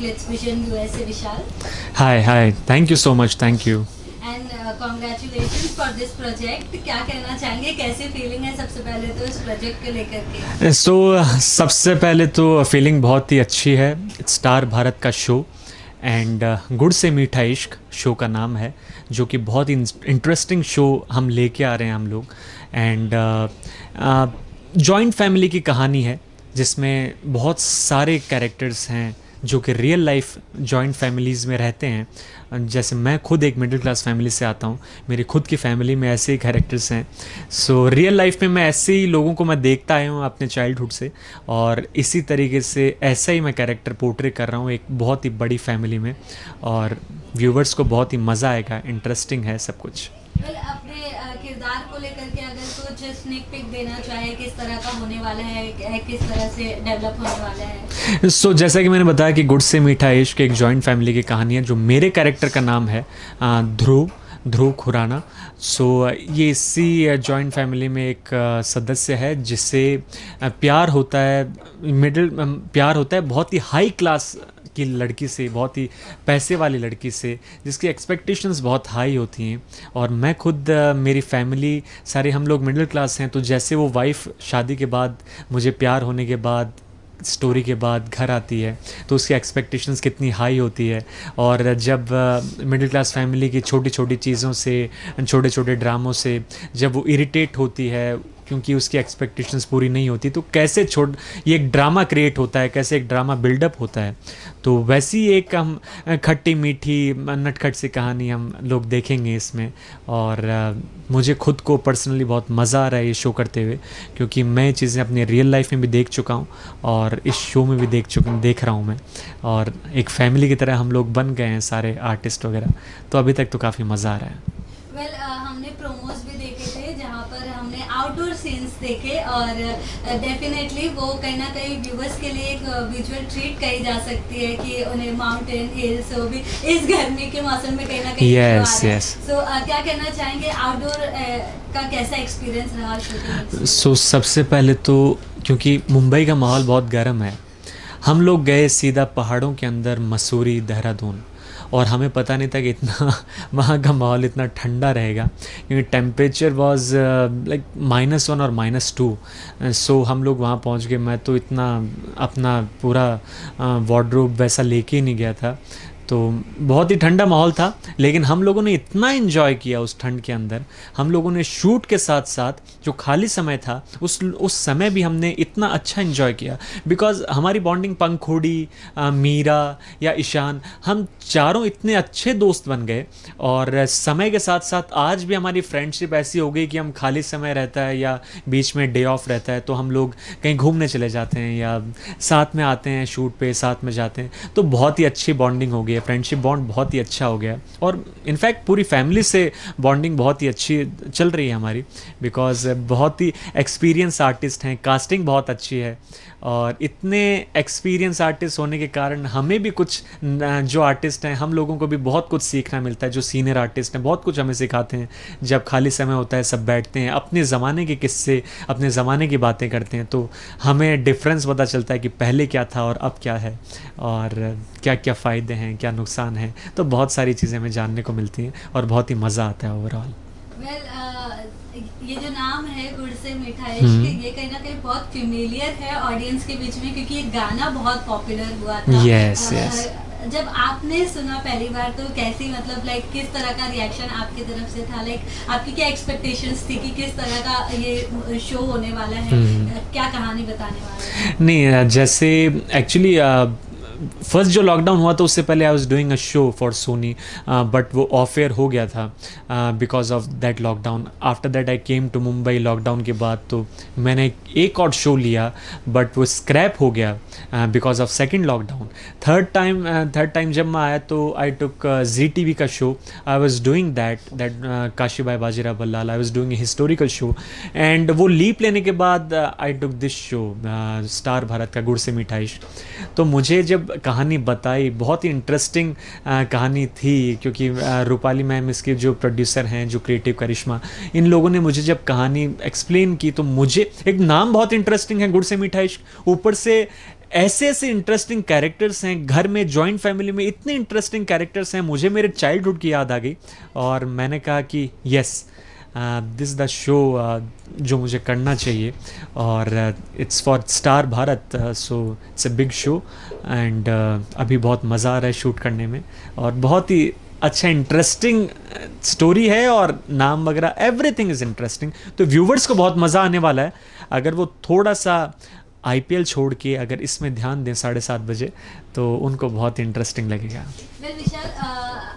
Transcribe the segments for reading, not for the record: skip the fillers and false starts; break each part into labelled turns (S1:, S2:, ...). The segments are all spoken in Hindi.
S1: Glitz Vision USA, Vishal.
S2: Hi, thank you so much, thank you.
S1: And congratulations for this project. क्या कहना चाहेंगे, कैसी फीलिंग है सबसे पहले तो इस प्रोजेक्ट को लेकर के?
S2: सबसे पहले तो फीलिंग बहुत ही अच्छी है। स्टार भारत का शो एंड गुड़ से मीठा इश्क शो का नाम है, जो कि बहुत ही इंटरेस्टिंग शो हम लेके आ रहे हैं हम लोग। एंड जॉइंट फैमिली की कहानी है जिसमें बहुत सारे कैरेक्टर्स हैं जो कि रियल लाइफ जॉइंट फैमिलीज़ में रहते हैं। जैसे मैं खुद एक मिडिल क्लास फैमिली से आता हूँ, मेरी खुद की फैमिली में ऐसे ही कैरेक्टर्स हैं। सो रियल लाइफ में मैं ऐसे ही लोगों को मैं देखता आया हूँ अपने चाइल्डहुड से, और इसी तरीके से ऐसा ही मैं कैरेक्टर पोर्ट्रे कर रहा हूँ एक बहुत ही बड़ी फैमिली में, और व्यूवर्स को बहुत ही मज़ा आएगा। इंटरेस्टिंग है सब कुछ।
S1: अपने किरदार को लेकर के अगर कुछ स्नेक पिक देना चाहे, किस तरह का होने वाला है, किस तरह से डेवलप होने वाला है?
S2: जैसा कि मैंने बताया कि गुड़ से मीठा इश्क एक जॉइंट फैमिली की कहानी है, जो मेरे कैरेक्टर का नाम है ध्रुव खुराना। ये इसी जॉइंट फैमिली में एक सदस्य है जिससे प्यार होता है, प्यार होता है बहुत ही हाई क्लास की लड़की से, बहुत ही पैसे वाली लड़की से, जिसकी एक्सपेक्टेशंस बहुत हाई होती हैं। और मैं खुद मेरी फैमिली सारे हम लोग मिडिल क्लास हैं, तो जैसे वो वाइफ़ शादी के बाद, मुझे प्यार होने के बाद, स्टोरी के बाद घर आती है, तो उसकी एक्सपेक्टेशंस कितनी हाई होती है। और जब मिडिल क्लास फैमिली की छोटी छोटी चीज़ों से, छोटे छोटे ड्रामों से जब वो इरिटेट होती है क्योंकि उसकी एक्सपेक्टेशंस पूरी नहीं होती, तो कैसे ये एक ड्रामा क्रिएट होता है, कैसे एक ड्रामा बिल्डअप होता है। तो वैसी एक हम खट्टी मीठी नटखट सी कहानी हम लोग देखेंगे इसमें। और मुझे खुद को पर्सनली बहुत मज़ा आ रहा है ये शो करते हुए, क्योंकि मैं चीज़ें अपनी रियल लाइफ में भी देख चुका हूँ और इस शो में भी देख रहा हूँ मैं। और एक फैमिली की तरह हम लोग बन गए हैं सारे आर्टिस्ट वगैरह, तो अभी तक तो काफ़ी मज़ा आ रहा है।
S1: हमने प्रोमोज भी देखे थे जहाँ पर हमने आउटडोर सीन्स देखे, और डेफिनेटली वो कहीं ना कहीं व्यूवर्स के लिए एक विजुअल ट्रीट कही जा सकती है कि उन्हें माउंटेन हिल्स, वो भी इस गर्मी के मौसम में कहीं ना कहीं।
S2: यस।
S1: क्या कहना चाहेंगे, आउटडोर का कैसा एक्सपीरियंस रहा शूटिंग?
S2: सबसे पहले तो क्योंकि मुंबई का माहौल बहुत गर्म है, हम लोग गए सीधा पहाड़ों के अंदर, मसूरी, देहरादून, और हमें पता नहीं था कि इतना वहाँ का माहौल इतना ठंडा रहेगा, क्योंकि टेम्परेचर वाज लाइक -1 और -2। हम लोग वहाँ पहुँच गए। मैं तो इतना अपना पूरा वार्डरोब वैसा लेके ही नहीं गया था, तो बहुत ही ठंडा माहौल था। लेकिन हम लोगों ने इतना एंजॉय किया उस ठंड के अंदर। हम लोगों ने शूट के साथ साथ जो खाली समय था उस समय भी हमने इतना अच्छा एंजॉय किया, बिकॉज़ हमारी बॉन्डिंग, पंखुड़ी, मीरा या ईशान, हम चारों इतने अच्छे दोस्त बन गए। और समय के साथ साथ आज भी हमारी फ्रेंडशिप ऐसी हो गई कि हम खाली समय रहता है या बीच में डे ऑफ रहता है तो हम लोग कहीं घूमने चले जाते हैं या साथ में आते हैं, शूट पे साथ में जाते हैं। तो बहुत ही अच्छी बॉन्डिंग हो गई है, फ्रेंडशिप बॉन्ड बहुत ही अच्छा हो गया। और इनफैक्ट पूरी फैमिली से बॉन्डिंग बहुत ही अच्छी चल रही है हमारी, बिकॉज़ बहुत ही एक्सपीरियंस आर्टिस्ट हैं, कास्टिंग बहुत अच्छी है, और इतने एक्सपीरियंस आर्टिस्ट होने के कारण हमें भी कुछ, जो आर्टिस्ट हैं हम लोगों को भी बहुत कुछ सीखना मिलता है। जो सीनियर आर्टिस्ट हैं बहुत कुछ हमें सिखाते हैं। जब खाली समय होता है सब बैठते हैं, अपने ज़माने के किस्से, अपने ज़माने की बातें करते हैं, तो हमें डिफरेंस पता चलता है कि पहले क्या था और अब क्या है, और क्या क्या फ़ायदे हैं, क्या नुकसान है। तो बहुत सारी चीज़ें हमें जानने को मिलती हैं और बहुत ही मज़ा आता है ओवरऑल।
S1: ये जो नाम है गुड़ से मीठा इश्क, ये कहीं ना कहीं बहुत फेमिलियर है ऑडियंस के बीच में, क्योंकि ये गाना बहुत पॉपुलर हुआ था।
S2: यस।
S1: जब आपने सुना पहली बार तो कैसी, मतलब लाइक किस तरह का रिएक्शन आपकी तरफ से था? लाइक आपकी क्या एक्सपेक्टेशंस थी कि किस तरह का ये शो होने वाला है, क्या कहानी बताने वाला है?
S2: नहीं, जैसे एक्चुअली फर्स्ट जो लॉकडाउन हुआ तो उससे पहले I was doing a show for Sony, but वो ऑफ एयर हो गया था because of that lockdown. After that I came to Mumbai lockdown के बाद, तो मैंने एक और शो लिया, बट वो स्क्रैप हो गया because of second lockdown. Third time जब मैं आया तो आई टुक ZTV का show. I was doing that Kashibai Bajirao Ballal, I was doing a historical show, and वो लीप लेने के बाद I took this show Star Bharat का गुड़ से मीठा इश्क। तो मुझे जब कहानी बताई, बहुत ही इंटरेस्टिंग कहानी थी, क्योंकि रूपाली मैम इसके जो प्रोड्यूसर हैं, जो क्रिएटिव करिश्मा, इन लोगों ने मुझे जब कहानी एक्सप्लेन की तो मुझे एक नाम बहुत इंटरेस्टिंग है, गुड़ से मीठा इश्क, ऊपर से ऐसे ऐसे इंटरेस्टिंग कैरेक्टर्स हैं घर में, जॉइंट फैमिली में इतने इंटरेस्टिंग कैरेक्टर्स हैं, मुझे मेरे चाइल्डहुड की याद आ गई और मैंने कहा कि यस दिस द शो जो मुझे करना चाहिए और it's for star Bharat, so it's a big show and अभी बहुत मज़ा आ रहा है शूट करने में और बहुत ही अच्छा इंटरेस्टिंग स्टोरी है और नाम वगैरह एवरीथिंग इज़ इंटरेस्टिंग। तो व्यूवर्स को बहुत मज़ा आने वाला है अगर वो थोड़ा सा आईपीएल छोड़ के अगर इसमें ध्यान दें 7:30 बजे तो उनको बहुत इंटरेस्टिंग लगेगा।
S1: वेल विशाल,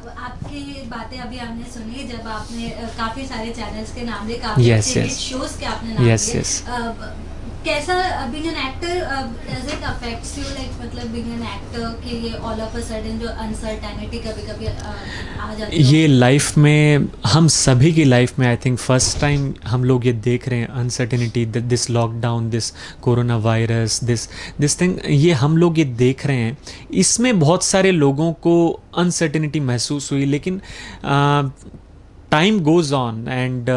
S1: आपकी बातें अभी हमने सुनी जब आपने काफी सारे चैनल्स के नाम लिए, काफी
S2: Yes,
S1: अच्छे
S2: yes.
S1: शोज के आपने नाम
S2: Yes,
S1: लिए।
S2: yes.
S1: कैसा being an actor, does it affects you, like मतलब बीइंग एन एक्टर के ये ऑल ऑफ अ सडन जो अनसर्टेनिटी कभी कभी आ जाती है?
S2: ये लाइफ में हम सभी की लाइफ में आई थिंक फर्स्ट टाइम हम लोग ये देख रहे हैं uncertainty, this lockdown, this corona virus, this thing, ये हम लोग ये देख रहे हैं। इसमें बहुत सारे लोगों को अनसर्टेनिटी महसूस हुई लेकिन time goes on and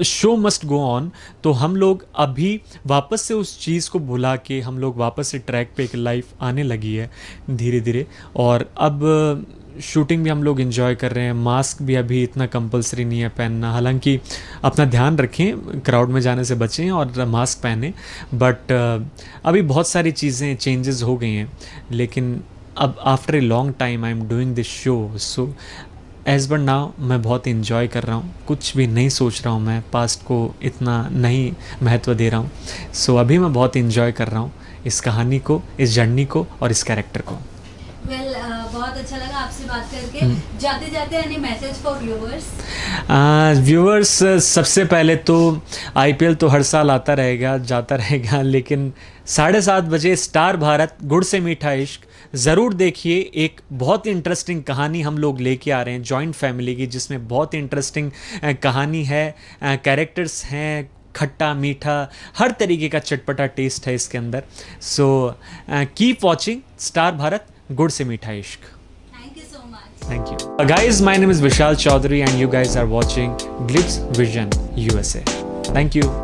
S2: show must go on. तो हम लोग अभी वापस से उस चीज़ को भुला के हम लोग वापस से ट्रैक पे एक लाइफ आने लगी है धीरे धीरे और अब शूटिंग भी हम लोग एंजॉय कर रहे हैं। मास्क भी अभी इतना कंपलसरी नहीं है पहनना, हालांकि अपना ध्यान रखें, क्राउड में जाने से बचें और मास्क पहनें, बट अभी बहुत सारी चीज़ें चेंजेस हो गई हैं। लेकिन अब after a long time I am doing this show, so as but now मैं बहुत इंजॉय कर रहा हूँ, कुछ भी नहीं सोच रहा हूँ, मैं पास्ट को इतना नहीं महत्व दे रहा हूँ। सो अभी मैं बहुत इंजॉय कर रहा हूँ इस कहानी को, इस जर्नी को और इस कैरेक्टर को।
S1: वेल बहुत अच्छा लगा आपसे बात करके। जाते जाते any message for viewers?
S2: Viewers, सबसे पहले तो आईपीएल तो हर साल आता रहेगा जाता रहेगा, लेकिन 7:30 बजे स्टार भारत गुड़ से मीठा इश्क ज़रूर देखिए। एक बहुत इंटरेस्टिंग कहानी हम लोग लेके आ रहे हैं जॉइंट फैमिली की, जिसमें बहुत इंटरेस्टिंग कहानी है, कैरेक्टर्स हैं, खट्टा मीठा हर तरीके का चटपटा टेस्ट है इसके अंदर। So keep watching star Bharat गुड़ से मीठा इश्क।
S1: Thank you so much.
S2: Thank you. Guys, my name is Vishal Chaudhary and you guys are watching Glitz Vision USA. Thank you.